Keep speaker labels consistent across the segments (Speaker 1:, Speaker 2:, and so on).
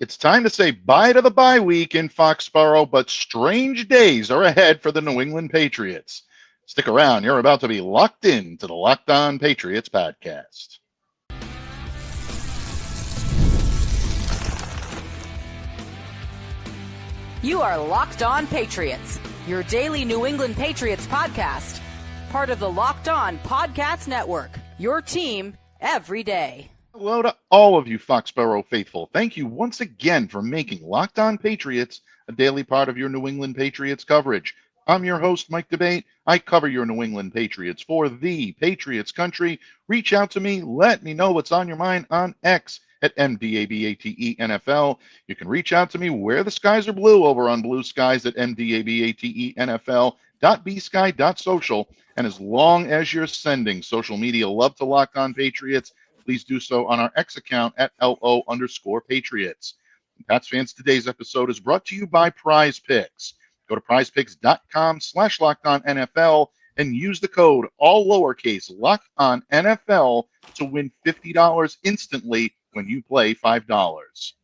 Speaker 1: It's time to say bye to the bye week in Foxborough, but strange days are ahead for the New England Patriots. Stick around. You're about to be locked in to the Locked On Patriots podcast.
Speaker 2: You are Locked On Patriots, your daily New England Patriots podcast. Part of the Locked On Podcast Network, your team every day.
Speaker 1: Hello to all of you Foxborough faithful. Thank you once again for making Locked On Patriots a daily part of your New England Patriots coverage. I'm your host, Mike Debate. I cover your New England Patriots for the Patriots country. Reach out to me. Let me know what's on your mind on X at MDABATENFL. You can reach out to me where the skies are blue over on Blue Skies at MDABATENFL.bsky.social. And as long as you're sending social media love to Locked On Patriots, please do so on our X account at LO_Patriots. Pats fans, today's episode is brought to you by Prize Picks. Go to prizepicks.com/LockedOnNFL and use the code, all lowercase, LockedOnNFL to win $50 instantly when you play $5.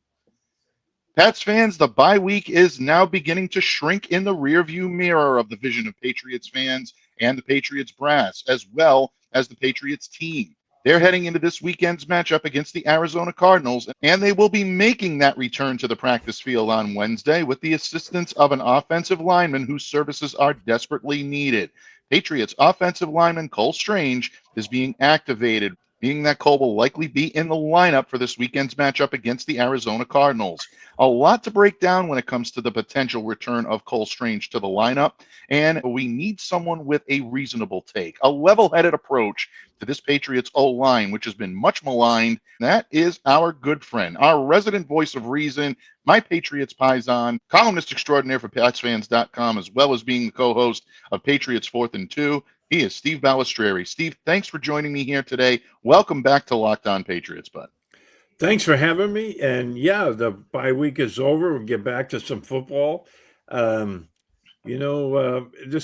Speaker 1: Pats fans, the bye week is now beginning to shrink in the rearview mirror of the vision of Patriots fans and the Patriots brass, as well as the Patriots team. They're heading into this weekend's matchup against the Arizona Cardinals, and they will be making that return to the practice field on Wednesday with the assistance of an offensive lineman whose services are desperately needed. Patriots offensive lineman Cole Strange is being activated, meaning that Cole will likely be in the lineup for this weekend's matchup against the Arizona Cardinals. A lot to break down when it comes to the potential return of Cole Strange to the lineup, and we need someone with a reasonable take, a level-headed approach to this Patriots O-line, which has been much maligned. That is our good friend, our resident voice of reason, my Patriots Paisan, columnist extraordinaire for PatsFans.com, as well as being the co-host of Patriots 4th and 2. He is Steve Balestrieri. Steve, thanks for joining me here today. Welcome back to Locked On Patriots, bud.
Speaker 3: Thanks for having me. And yeah, the bye week is over. We'll get back to some football. This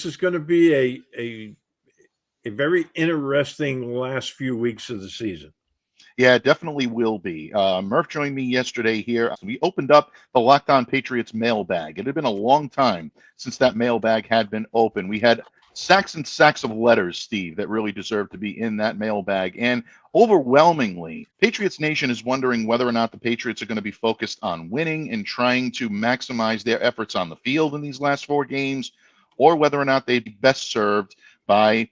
Speaker 3: is going to be a very interesting last few weeks of the season.
Speaker 1: Yeah, it definitely will be. Murph joined me yesterday here. We opened up the Locked On Patriots mailbag. It had been a long time since that mailbag had been open. We had sacks and sacks of letters, Steve, that really deserved to be in that mailbag. And overwhelmingly, Patriots Nation is wondering whether or not the Patriots are going to be focused on winning and trying to maximize their efforts on the field in these last 4 games, or whether or not they'd be best served by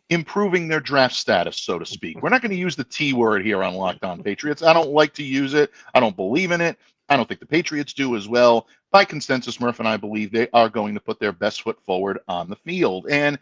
Speaker 1: improving their draft status, so to speak. We're not going to use the T word here on Locked On Patriots. I don't like to use it. I don't believe in it. I don't think the Patriots do as well. By consensus, Murph and I believe they are going to put their best foot forward on the field. And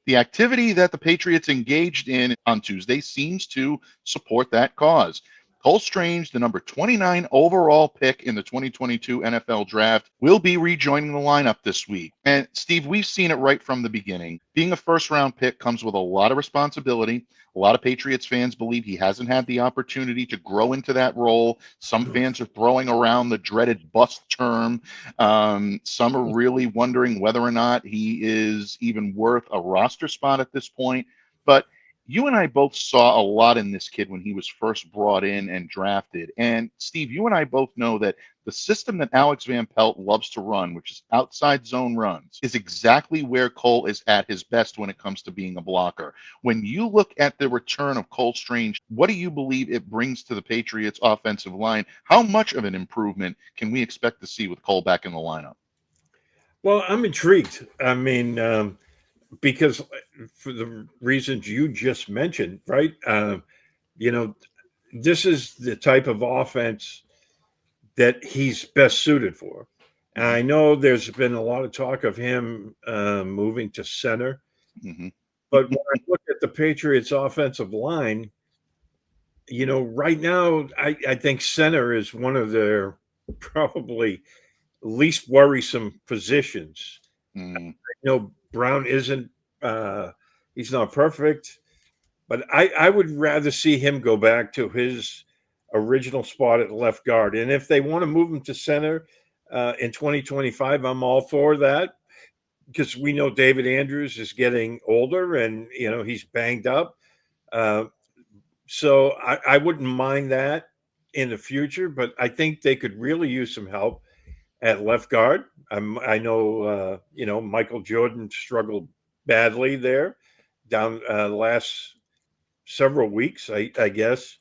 Speaker 1: the activity that the Patriots engaged in on Tuesday seems to support that cause. Cole Strange, the number 29 overall pick in the 2022 NFL Draft, will be rejoining the lineup this week. And Steve, we've seen it right from the beginning. Being a first-round pick comes with a lot of responsibility. A lot of Patriots fans believe he hasn't had the opportunity to grow into that role. Some fans are throwing around the dreaded bust term. Some are really wondering whether or not he is even worth a roster spot at this point. But you and I both saw a lot in this kid when he was first brought in and drafted. And Steve, you and I both know that the system that Alex Van Pelt loves to run, which is outside zone runs, is exactly where Cole is at his best when it comes to being a blocker. When you look at the return of Cole Strange, what do you believe it brings to the Patriots offensive line? How much of an improvement can we expect to see with Cole back in the lineup?
Speaker 3: Well, I'm intrigued. I mean, because for the reasons you just mentioned, right? This is the type of offense that he's best suited for. And I know there's been a lot of talk of him moving to center.
Speaker 1: Mm-hmm.
Speaker 3: But when I look at the Patriots offensive line, right now, I think center is one of their probably least worrisome positions. Brown isn't, he's not perfect, but I would rather see him go back to his original spot at left guard. And if they want to move him to center in 2025, I'm all for that, because we know David Andrews is getting older and, he's banged up. So I wouldn't mind that. in the future, but I think they could really use some help at left guard. I know, Michael Jordan struggled badly there down last several weeks, I guess.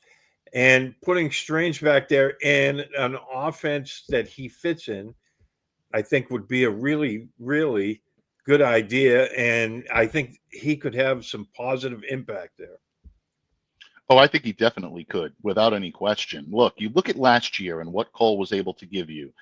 Speaker 3: And putting Strange back there in an offense that he fits in, I think would be a really, really good idea. And I think he could have some positive impact there.
Speaker 1: Oh, I think he definitely could, without any question. Look, you look at last year and what Cole was able to give you.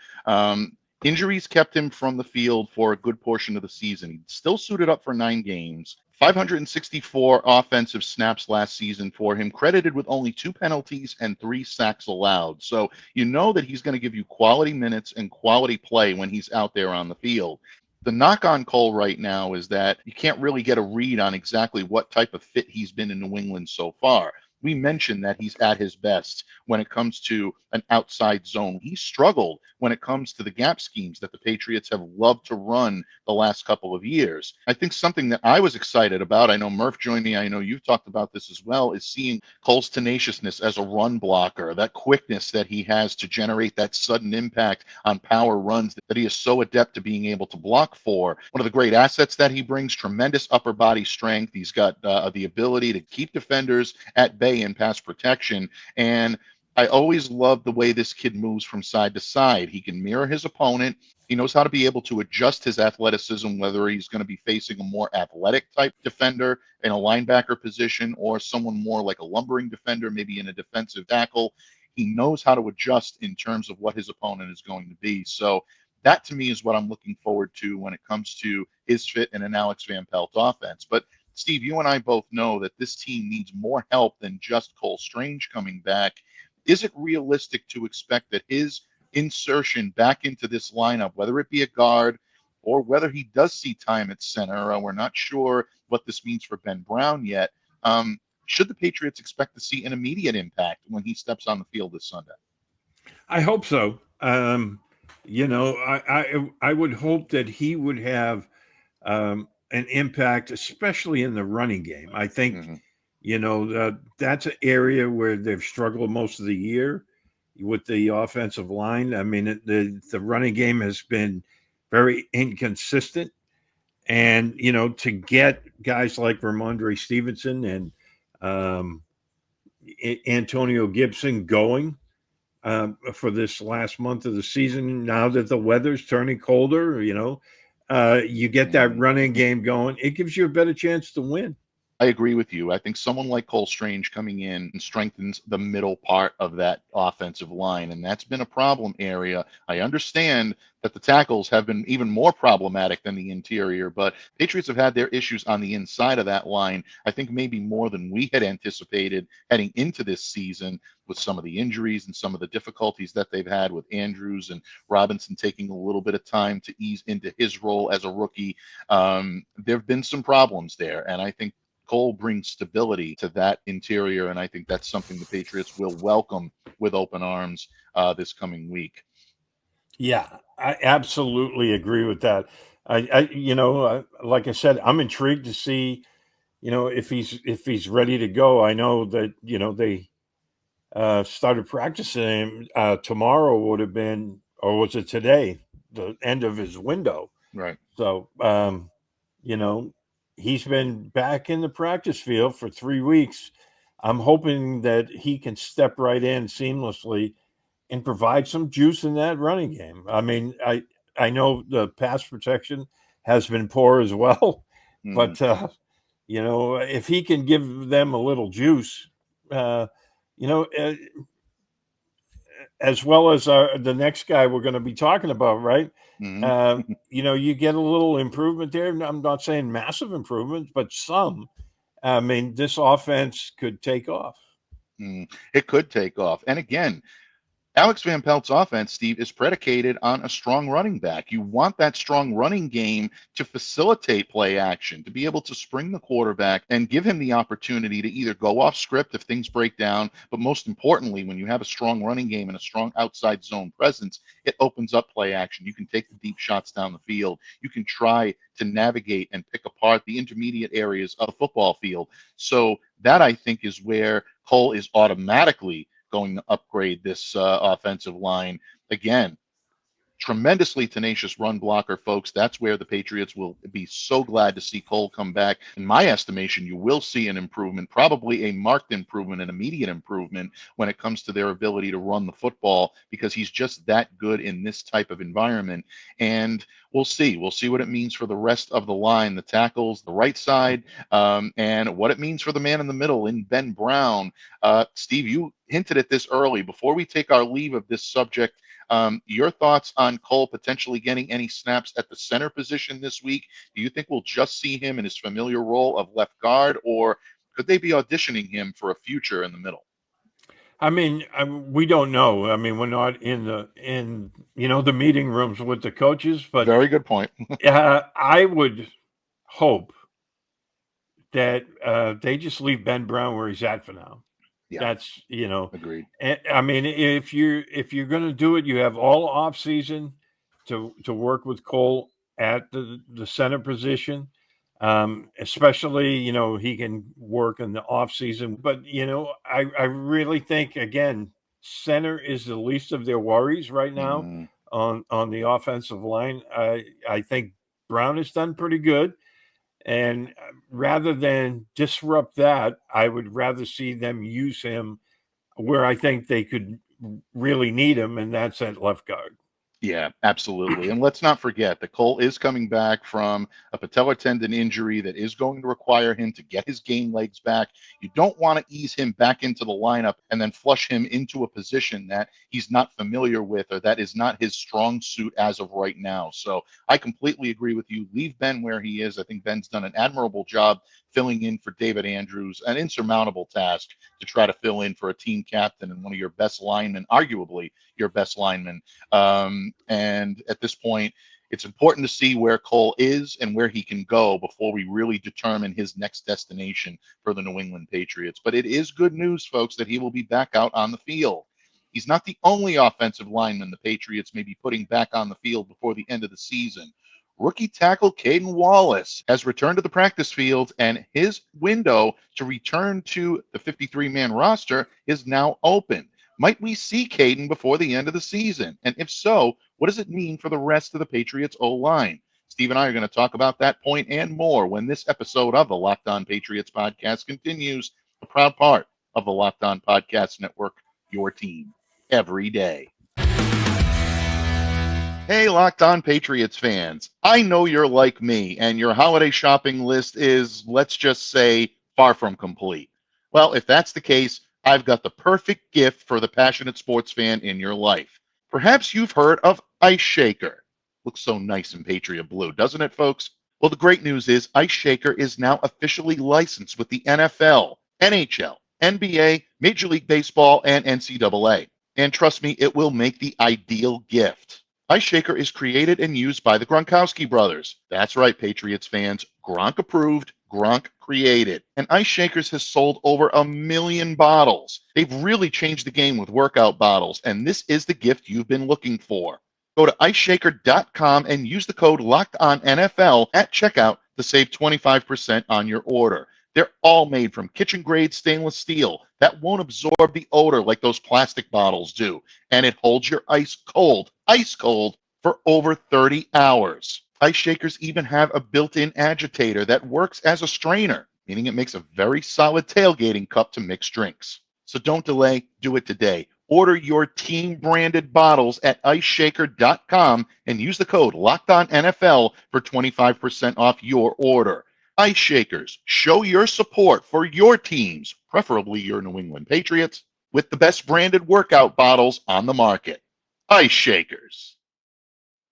Speaker 1: Injuries kept him from the field for a good portion of the season. He still suited up for 9 games. 564 offensive snaps last season for him, credited with only 2 penalties and 3 sacks allowed. So you know that he's going to give you quality minutes and quality play when he's out there on the field. The knock on Cole right now is that you can't really get a read on exactly what type of fit he's been in New England so far. We mentioned that he's at his best when it comes to an outside zone. He struggled when it comes to the gap schemes that the Patriots have loved to run the last couple of years. I think something that I was excited about, I know Murph joined me, I know you've talked about this as well, is seeing Cole's tenaciousness as a run blocker, that quickness that he has to generate that sudden impact on power runs that he is so adept to being able to block for. One of the great assets that he brings, tremendous upper body strength. He's got the ability to keep defenders at bay in pass protection. And I always love the way this kid moves from side to side. He can mirror his opponent. He knows how to be able to adjust his athleticism, whether he's going to be facing a more athletic type defender in a linebacker position or someone more like a lumbering defender, maybe in a defensive tackle. He knows how to adjust in terms of what his opponent is going to be. So that to me is what I'm looking forward to when it comes to his fit in an Alex Van Pelt offense. But Steve, you and I both know that this team needs more help than just Cole Strange coming back. Is it realistic to expect that his insertion back into this lineup, whether it be a guard or whether he does see time at center, we're not sure what this means for Ben Brown yet. Should the Patriots expect to see an immediate impact when he steps on the field this Sunday?
Speaker 3: I hope so. I would hope that he would have an impact, especially in the running game. I think, that's an area where they've struggled most of the year with the offensive line. I mean, the running game has been very inconsistent. And, to get guys like Ramondre Stevenson and Antonio Gibson going for this last month of the season, now that the weather's turning colder, you get that running game going. It gives you a better chance to win.
Speaker 1: I agree with you. I think someone like Cole Strange coming in and strengthens the middle part of that offensive line, and that's been a problem area. I understand that the tackles have been even more problematic than the interior, but Patriots have had their issues on the inside of that line, I think maybe more than we had anticipated heading into this season with some of the injuries and some of the difficulties that they've had with Andrews and Robinson taking a little bit of time to ease into his role as a rookie. There have been some problems there, and I think Cole brings stability to that interior, and I think that's something the Patriots will welcome with open arms this coming week.
Speaker 3: Yeah, I absolutely agree with that. Like I said, I'm intrigued to see, if he's ready to go. I know that they started practicing tomorrow would have been, or was it today, the end of his window.
Speaker 1: Right.
Speaker 3: So, he's been back in the practice field for 3 weeks. I'm hoping that he can step right in seamlessly and provide some juice in that running game. I mean, I know the pass protection has been poor as well, but if he can give them a little juice, as well as the next guy we're going to be talking about, right? You get a little improvement there. I'm not saying massive improvements, but some. I mean, this offense could take off.
Speaker 1: It could take off. And again, Alex Van Pelt's offense, Steve, is predicated on a strong running back. You want that strong running game to facilitate play action, to be able to spring the quarterback and give him the opportunity to either go off script if things break down, but most importantly, when you have a strong running game and a strong outside zone presence, it opens up play action. You can take the deep shots down the field. You can try to navigate and pick apart the intermediate areas of the football field. So that, I think, is where Cole is automatically going to upgrade this offensive line. Again, tremendously tenacious run blocker, folks. That's where the Patriots will be so glad to see Cole come back. In my estimation, you will see an improvement, probably a marked improvement, an immediate improvement when it comes to their ability to run the football, because he's just that good in this type of environment. And we'll see. We'll see what it means for the rest of the line, the tackles, the right side, and what it means for the man in the middle in Ben Brown. Steve, you hinted at this early. Before we take our leave of this subject, your thoughts on Cole potentially getting any snaps at the center position this week? Do you think we'll just see him in his familiar role of left guard, or could they be auditioning him for a future in the middle?
Speaker 3: I mean, we don't know. I mean, we're not in the meeting rooms with the coaches, but
Speaker 1: very good point.
Speaker 3: I would hope that they just leave Ben Brown where he's at for now. Yeah. That's,
Speaker 1: agreed.
Speaker 3: I mean, if you're going to do it, you have all off season to work with Cole at the center position. Especially, he can work in the off season, but I really think, again, center is the least of their worries right now on the offensive line. I think Brown has done pretty good. And rather than disrupt that, I would rather see them use him where I think they could really need him, and that's at left guard.
Speaker 1: Yeah, absolutely. And let's not forget that Cole is coming back from a patellar tendon injury that is going to require him to get his game legs back. You don't want to ease him back into the lineup and then flush him into a position that he's not familiar with or that is not his strong suit as of right now. So I completely agree with you. Leave Ben where he is. I think Ben's done an admirable job filling in for David Andrews, an insurmountable task to try to fill in for a team captain and one of your best linemen, arguably your best lineman. And at this point, it's important to see where Cole is and where he can go before we really determine his next destination for the New England Patriots. But it is good news, folks, that he will be back out on the field. He's not the only offensive lineman the Patriots may be putting back on the field before the end of the season. Rookie tackle Caedan Wallace has returned to the practice field, and his window to return to the 53-man roster is now open. Might we see Caden before the end of the season? And if so, what does it mean for the rest of the Patriots O-line? Steve and I are going to talk about that point and more when this episode of the Locked On Patriots podcast continues, a proud part of the Locked On Podcast Network, your team every day. Hey, Locked On Patriots fans. I know you're like me, and your holiday shopping list is, let's just say, far from complete. Well, if that's the case, I've got the perfect gift for the passionate sports fan in your life. Perhaps you've heard of Ice Shaker. Looks so nice in Patriot blue, doesn't it, folks? Well, the great news is Ice Shaker is now officially licensed with the NFL, NHL, NBA, Major League Baseball, and NCAA. And trust me, it will make the ideal gift. Ice Shaker is created and used by the Gronkowski brothers. That's right, Patriots fans. Gronk approved, Gronk created. And Ice Shakers has sold over 1 million bottles. They've really changed the game with workout bottles, and this is the gift you've been looking for. Go to iceshaker.com and use the code LOCKEDONNFL at checkout to save 25% on your order. They're all made from kitchen-grade stainless steel that won't absorb the odor like those plastic bottles do, and it holds your ice cold, for over 30 hours. Ice Shakers even have a built-in agitator that works as a strainer, meaning it makes a very solid tailgating cup to mix drinks. So don't delay, do it today. Order your team-branded bottles at iceshaker.com and use the code LOCKEDONNFL for 25% off your order. Ice Shakers, show your support for your teams, preferably your New England Patriots, with the best branded workout bottles on the market. Ice Shakers.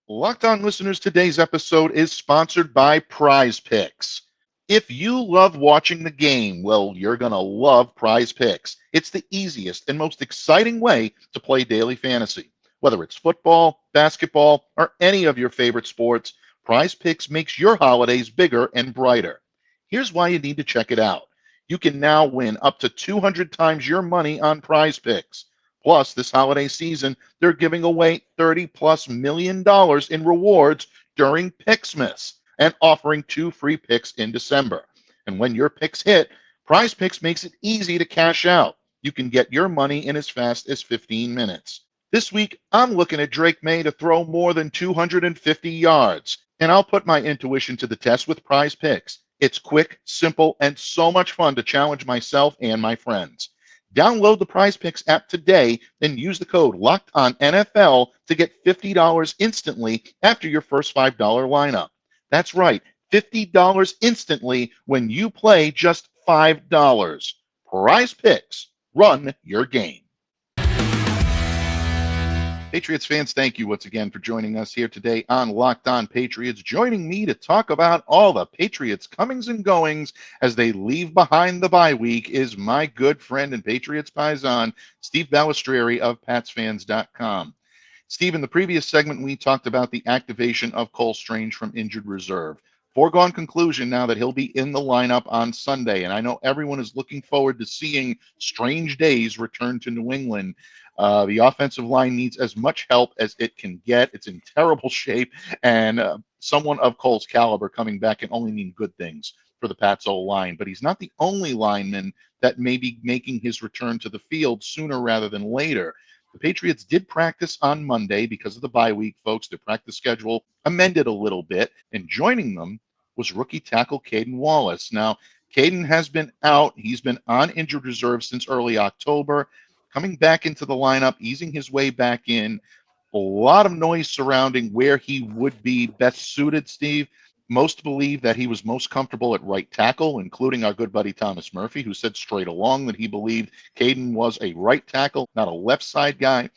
Speaker 1: Locked On listeners, today's episode is sponsored by Prize Picks. If you love watching the game, well, you're going to love Prize Picks. It's the easiest and most exciting way to play daily fantasy. Whether it's football, basketball, or any of your favorite sports, Prize Picks makes your holidays bigger and brighter. Here's why you need to check it out. You can now win up to 200 times your money on Prize Picks. Plus, this holiday season, they're giving away $30+ million in rewards during Picksmas and offering 2 free picks in December. And when your picks hit, Prize Picks makes it easy to cash out. You can get your money in as fast as 15 minutes. This week, I'm looking at Drake May to throw more than 250 yards, and I'll put my intuition to the test with Prize Picks. It's quick, simple, and so much fun to challenge myself and my friends. Download the Prize Picks app today and use the code LOCKEDONNFL to get $50 instantly after your first $5 lineup. That's right, $50 instantly when you play just $5. Prize Picks. Run your game. Patriots fans, thank you once again for joining us here today on Locked On Patriots. Joining me to talk about all the Patriots' comings and goings as they leave behind the bye week is my good friend and Patriots paisan, Steve Balestrieri of PatsFans.com. Steve, in the previous segment, we talked about the activation of Cole Strange from injured reserve. Foregone conclusion now that he'll be in the lineup on Sunday, and I know everyone is looking forward to seeing Strange Days return to New England. The offensive line needs as much help as it can get. It's in terrible shape, and someone of Cole's caliber coming back can only mean good things for the Pats O-line. But he's not the only lineman that may be making his return to the field sooner rather than later. The Patriots did practice on Monday because of the bye week, folks. Their practice schedule amended a little bit, and joining them was rookie tackle Caedan Wallace. Now, Caden has been out. He's been on injured reserve since early October, coming back into the lineup, easing his way back in. A lot of noise surrounding where he would be best suited, Steve. Most believe that he was most comfortable at right tackle, including our good buddy Thomas Murphy, who said straight along that he believed Caden was a right tackle, not a left side guy.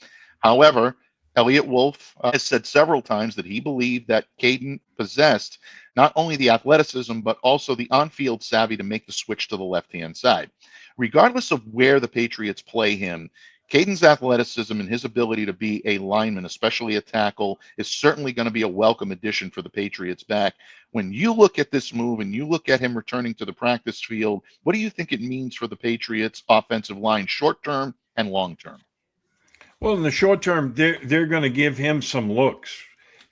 Speaker 1: However, Elliott Wolf has said several times that he believed that Caden possessed not only the athleticism, but also the on-field savvy to make the switch to the left-hand side. Regardless of where the Patriots play him, Caden's athleticism and his ability to be a lineman, especially a tackle, is certainly going to be a welcome addition for the Patriots back. When you look at this move and you look at him returning to the practice field, what do you think it means for the Patriots offensive line, short term and long term?
Speaker 3: Well, in the short term, they're going to give him some looks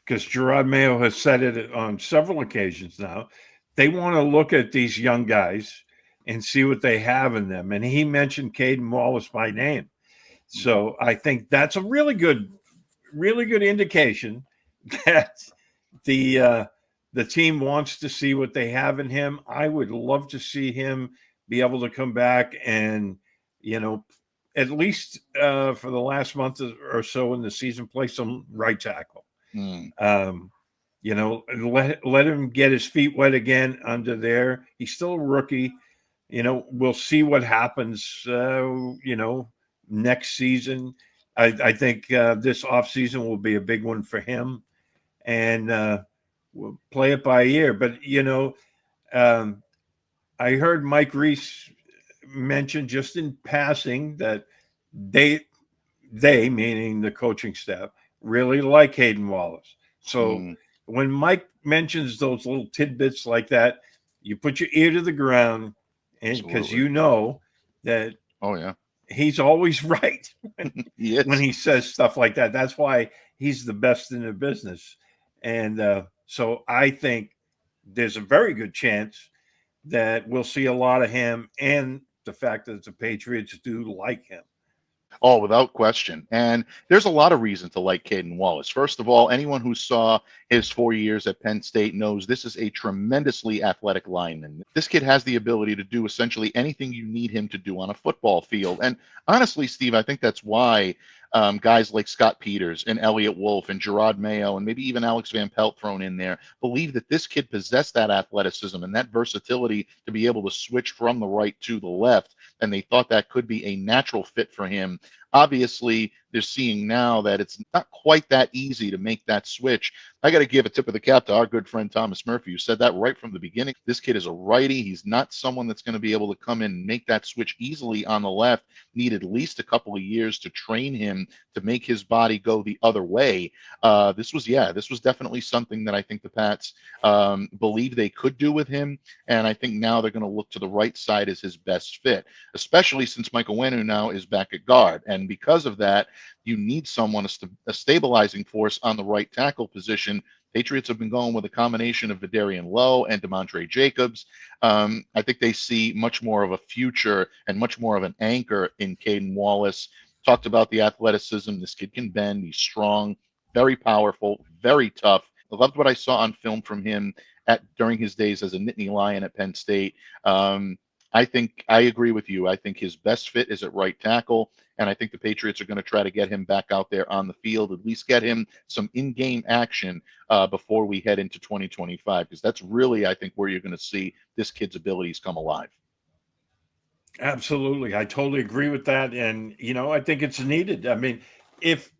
Speaker 3: because Gerard Mayo has said it on several occasions now. They want to look at these young guys and see what they have in them. And he mentioned Caden Wallace by name. So I think that's a really good indication that the team wants to see what they have in him. I would love to see him be able to come back and, at least for the last month or so in the season, play some right tackle. Let him get his feet wet again under there. He's still a rookie. We'll see what happens, next season. I think this offseason will be a big one for him, and we'll play it by ear. But, I heard Mike Reese mention just in passing that they meaning the coaching staff, really like Caden Wallace. So when Mike mentions those little tidbits like that, you put your ear to the ground, and because that he's always right when he says stuff like that. That's why he's the best in the business. And so I think there's a very good chance that we'll see a lot of him, and the fact that the Patriots do like him.
Speaker 1: Oh, without question. And there's a lot of reason to like Caden Wallace. First of all, anyone who saw his 4 years at Penn State knows this is a tremendously athletic lineman. This kid has the ability to do essentially anything you need him to do on a football field. And honestly, Steve, I think that's why guys like Scott Peters and Elliott Wolf and Gerard Mayo and maybe even Alex Van Pelt thrown in there believe that this kid possessed that athleticism and that versatility to be able to switch from the right to the left. And they thought that could be a natural fit for him. Obviously, they're seeing now that it's not quite that easy to make that switch. I got to give a tip of the cap to our good friend Thomas Murphy, who said that right from the beginning. This kid is a righty. He's not someone that's going to be able to come in and make that switch easily on the left. Need at least a couple of years to train him to make his body go the other way. This was definitely something that I think the Pats believed they could do with him. And I think now they're going to look to the right side as his best fit, especially since Michael Wenu now is back at guard. And because of that, you need someone, a stabilizing force on the right tackle position Patriots have been going with a combination of Vidarian Lowe and DeMontre Jacobs. I think they see much more of a future and much more of an anchor in Caden Wallace. Talked about the athleticism. This kid can bend. He's strong, very powerful, very tough. I loved what I saw on film from him during his days as a Nittany Lion at Penn State. I think I agree with you. I think his best fit is at right tackle, and I think the Patriots are going to try to get him back out there on the field, at least get him some in-game action before we head into 2025, because that's really, I think, where you're going to see this kid's abilities come alive.
Speaker 3: Absolutely. I totally agree with that. And, I think it's needed. I mean, if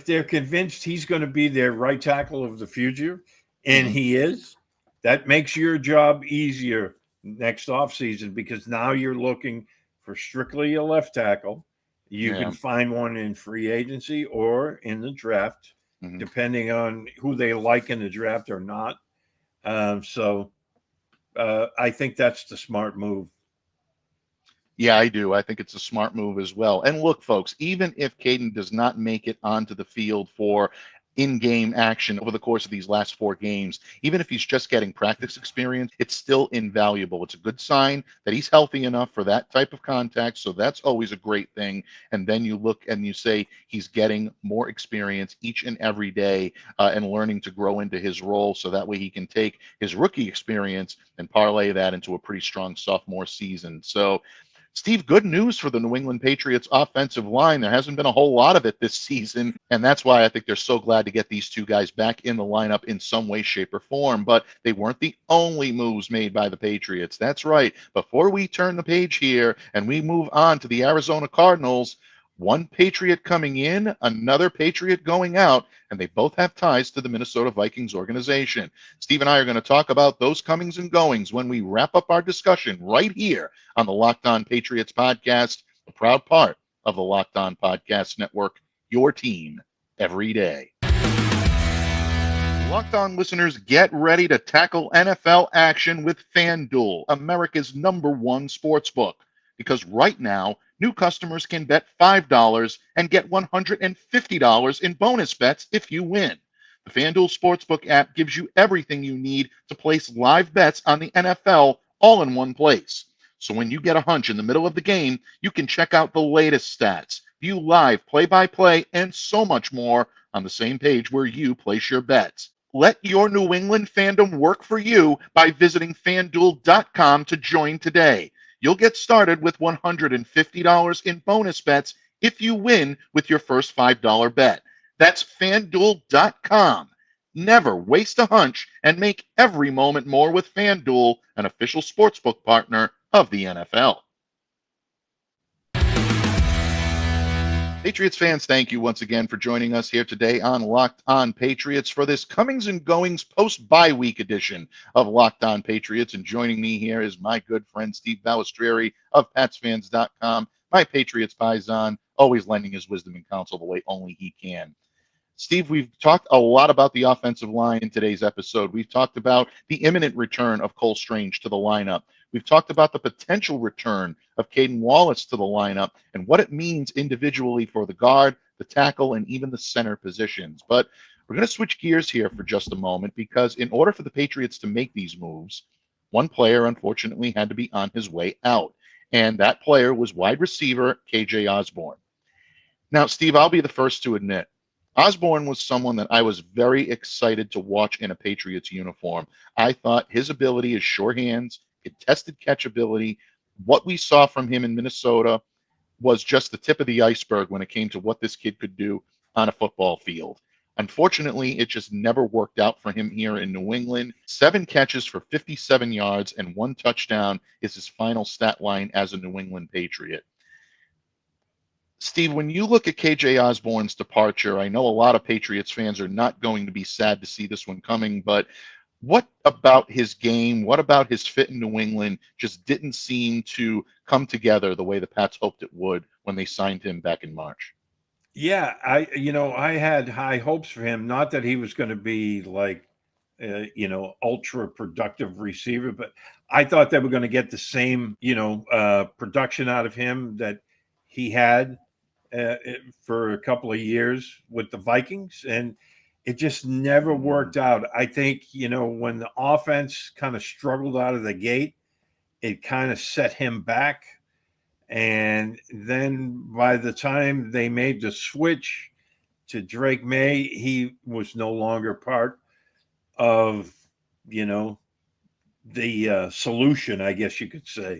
Speaker 3: they're convinced he's going to be their right tackle of the future, and he is, that makes your job easier next offseason, because now you're looking for strictly a left tackle. You can find one in free agency or in the draft, depending on who they like in the draft or not. So I think that's the smart move.
Speaker 1: Yeah, I do. I think it's a smart move as well. And look, folks, even if Caden does not make it onto the field for in-game action over the course of these last 4 games, even if he's just getting practice experience, it's still invaluable. It's a good sign that he's healthy enough for that type of contact. So that's always a great thing. And then you look and you say he's getting more experience each and every day and learning to grow into his role. So that way he can take his rookie experience and parlay that into a pretty strong sophomore season. So Steve, good news for the New England Patriots offensive line. There hasn't been a whole lot of it this season, and that's why I think they're so glad to get these two guys back in the lineup in some way, shape, or form. But they weren't the only moves made by the Patriots. That's right. Before we turn the page here and we move on to the Arizona Cardinals, one Patriot coming in, another Patriot going out, and they both have ties to the Minnesota Vikings organization. Steve and I are going to talk about those comings and goings when we wrap up our discussion right here on the Locked On Patriots podcast, a proud part of the Locked On Podcast Network, your team every day. Locked On listeners, get ready to tackle NFL action with FanDuel, America's #1 sportsbook. Because right now, new customers can bet $5 and get $150 in bonus bets if you win. The FanDuel Sportsbook app gives you everything you need to place live bets on the NFL all in one place. So when you get a hunch in the middle of the game, you can check out the latest stats, view live play-by-play, and so much more on the same page where you place your bets. Let your New England fandom work for you by visiting FanDuel.com to join today. You'll get started with $150 in bonus bets if you win with your first $5 bet. That's FanDuel.com. Never waste a hunch and make every moment more with FanDuel, an official sportsbook partner of the NFL. Patriots fans, thank you once again for joining us here today on Locked On Patriots for this comings and goings post-bye week edition of Locked On Patriots. And joining me here is my good friend Steve Balestrieri of PatsFans.com, my Patriots paisan, always lending his wisdom and counsel the way only he can. Steve, we've talked a lot about the offensive line in today's episode. We've talked about the imminent return of Cole Strange to the lineup. We've talked about the potential return of Caedan Wallace to the lineup and what it means individually for the guard, the tackle, and even the center positions. But we're going to switch gears here for just a moment, because in order for the Patriots to make these moves, one player unfortunately had to be on his way out. And that player was wide receiver KJ Osborn. Now, Steve, I'll be the first to admit, Osborn was someone that I was very excited to watch in a Patriots uniform. I thought his ability, his sure hands, contested catchability, what we saw from him in Minnesota was just the tip of the iceberg when it came to what this kid could do on a football field. Unfortunately, it just never worked out for him here in New England. 7 catches for 57 yards and 1 touchdown is his final stat line as a New England Patriot. Steve, when you look at KJ Osborn's departure, I know a lot of Patriots fans are not going to be sad to see this one coming, but what about his game, what about his fit in New England just didn't seem to come together the way the Pats hoped it would when they signed him back in March?
Speaker 3: Yeah, I had high hopes for him. Not that he was going to be like, ultra productive receiver, but I thought they were going to get the same, production out of him that he had for a couple of years with the Vikings. And it just never worked out. I think, when the offense kind of struggled out of the gate, it kind of set him back. And then by the time they made the switch to Drake May, he was no longer part of, the solution, I guess you could say.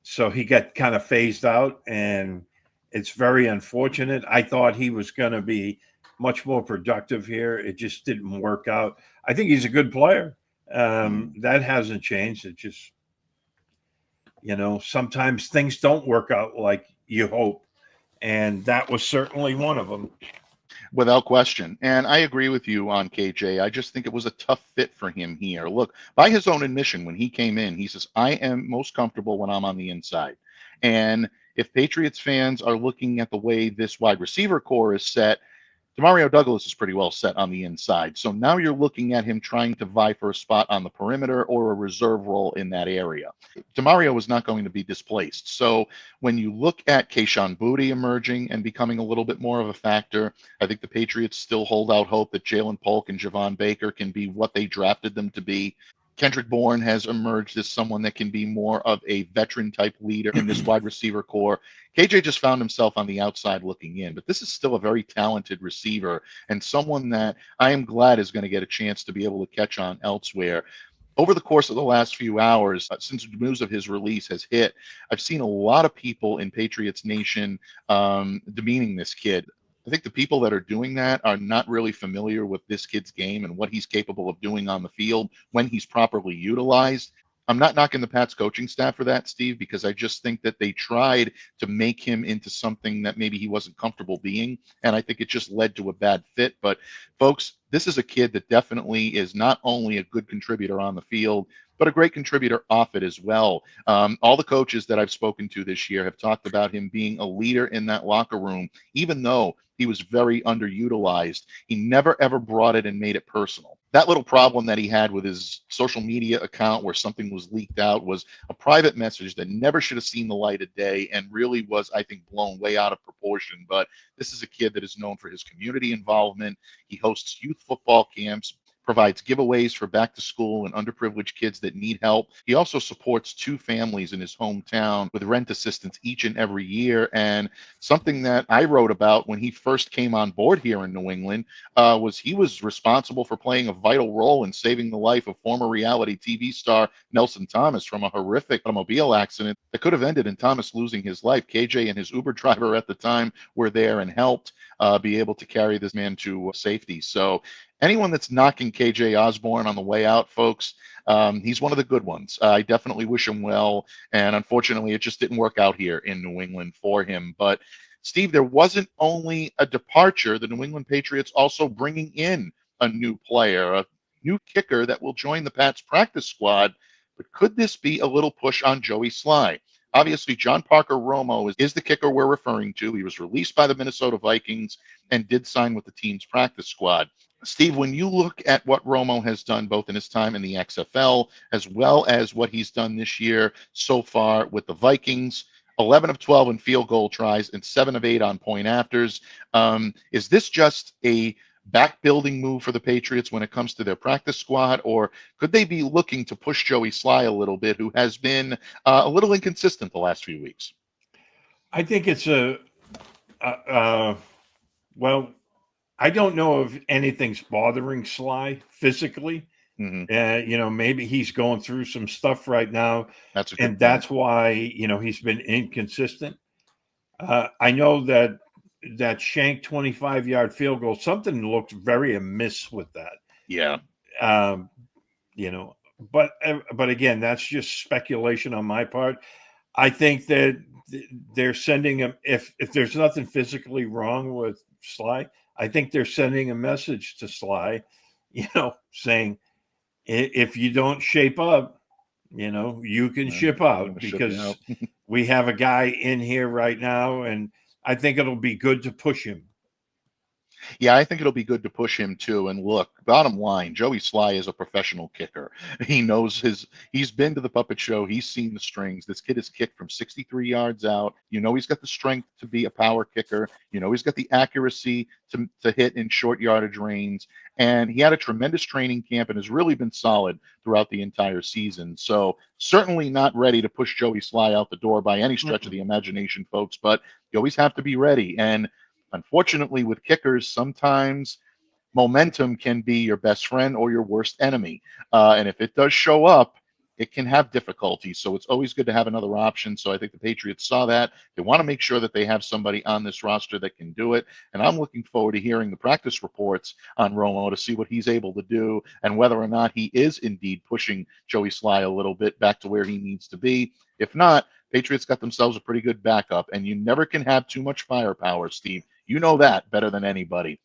Speaker 3: So he got kind of phased out, and it's very unfortunate. I thought he was going to be much more productive here. It just didn't work out. I think he's a good player. That hasn't changed. It just, sometimes things don't work out like you hope. And that was certainly one of them.
Speaker 1: Without question. And I agree with you on KJ. I just think it was a tough fit for him here. Look, by his own admission, when he came in, he says, I am most comfortable when I'm on the inside. And if Patriots fans are looking at the way this wide receiver core is set, Demario Douglas is pretty well set on the inside. So now you're looking at him trying to vie for a spot on the perimeter or a reserve role in that area. Demario is not going to be displaced. So when you look at Kayshon Boutte emerging and becoming a little bit more of a factor, I think the Patriots still hold out hope that Jalen Polk and Javon Baker can be what they drafted them to be. Kendrick Bourne has emerged as someone that can be more of a veteran type leader in this wide receiver core. KJ just found himself on the outside looking in, but this is still a very talented receiver and someone that I am glad is going to get a chance to be able to catch on elsewhere. Over the course of the last few hours, since news of his release has hit, I've seen a lot of people in Patriots Nation demeaning this kid. I think the people that are doing that are not really familiar with this kid's game and what he's capable of doing on the field when he's properly utilized. I'm not knocking the Pats coaching staff for that, Steve, because I just think that they tried to make him into something that maybe he wasn't comfortable being. And I think it just led to a bad fit. But folks, this is a kid that definitely is not only a good contributor on the field, but a great contributor off it as well. All the coaches that I've spoken to this year have talked about him being a leader in that locker room, even though he was very underutilized. He never, ever brought it and made it personal. That little problem that he had with his social media account where something was leaked out was a private message that never should have seen the light of day and really was, I think, blown way out of proportion. But this is a kid that is known for his community involvement. He hosts youth football camps, provides giveaways for back to school and underprivileged kids that need help. He also supports 2 families in his hometown with rent assistance each and every year. And something that I wrote about when he first came on board here in New England was he was responsible for playing a vital role in saving the life of former reality TV star Nelson Thomas from a horrific automobile accident that could have ended in Thomas losing his life. KJ and his Uber driver at the time were there and helped be able to carry this man to safety. So anyone that's knocking KJ Osborn on the way out, folks, he's one of the good ones. I definitely wish him well. And unfortunately, it just didn't work out here in New England for him. But Steve, there wasn't only a departure, the New England Patriots also bringing in a new player, a new kicker that will join the Pats practice squad. But could this be a little push on Joey Sly? Obviously, John Parker Romo is the kicker we're referring to. He was released by the Minnesota Vikings and did sign with the team's practice squad. Steve, when you look at what Romo has done both in his time in the XFL as well as what he's done this year so far with the Vikings, 11 of 12 in field goal tries and 7 of 8 on point afters, is this just a back building move for the Patriots when it comes to their practice squad, or could they be looking to push Joey Sly a little bit, who has been a little inconsistent the last few weeks?
Speaker 3: I think it's well, I don't know if anything's bothering Sly physically. Maybe he's going through some stuff right now, that's why he's been inconsistent. I know that Shank 25-yard field goal, something looked very amiss with that.
Speaker 1: Yeah.
Speaker 3: But again, that's just speculation on my part. I think that they're sending him, if there's nothing physically wrong with Sly, I think they're sending a message to Sly, saying, if you don't shape up, you can ship out, because we have a guy in here right now, and I think it'll be good to push him.
Speaker 1: Yeah, I think it'll be good to push him too. And look, bottom line, Joey Sly is a professional kicker. He's been to the puppet show. He's seen the strings. This kid has kicked from 63 yards out. You know, he's got the strength to be a power kicker. You know, he's got the accuracy to hit in short yardage range. And he had a tremendous training camp and has really been solid throughout the entire season. So certainly not ready to push Joey Sly out the door by any stretch of the imagination, folks, but you always have to be ready. And unfortunately, with kickers, sometimes momentum can be your best friend or your worst enemy. And if it does show up, it can have difficulties. So it's always good to have another option. So I think the Patriots saw that. They want to make sure that they have somebody on this roster that can do it. And I'm looking forward to hearing the practice reports on Romo to see what he's able to do and whether or not he is indeed pushing Joey Sly a little bit back to where he needs to be. If not, Patriots got themselves a pretty good backup, and you never can have too much firepower, Steve. You know that better than anybody.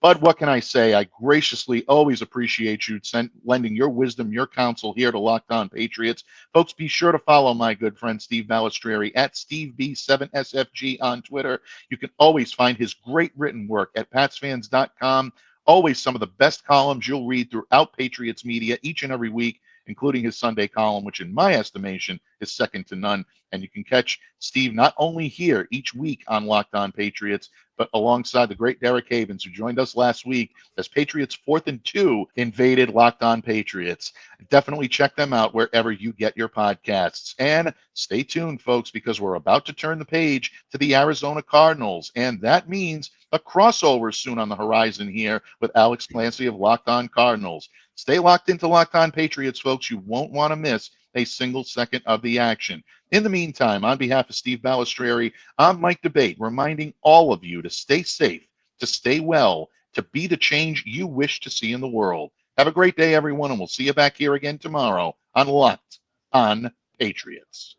Speaker 1: But what can I say? I graciously always appreciate you lending your wisdom, your counsel here to Locked On Patriots. Folks, be sure to follow my good friend Steve Balestrieri at SteveB7SFG on Twitter. You can always find his great written work at PatsFans.com. Always some of the best columns you'll read throughout Patriots media each and every week, including his Sunday column, which in my estimation is second to none. And you can catch Steve not only here each week on Locked On Patriots, but alongside the great Derek Havens, who joined us last week as Patriots 4th and 2 invaded Locked On Patriots. Definitely check them out wherever you get your podcasts. And stay tuned, folks, because we're about to turn the page to the Arizona Cardinals. And that means a crossover soon on the horizon here with Alex Clancy of Locked On Cardinals. Stay locked into Locked On Patriots, folks. You won't want to miss a single second of the action. In the meantime, on behalf of Steve Balestrieri, I'm Mike Debate, reminding all of you to stay safe, to stay well, to be the change you wish to see in the world. Have a great day, everyone, and we'll see you back here again tomorrow on Locked On Patriots.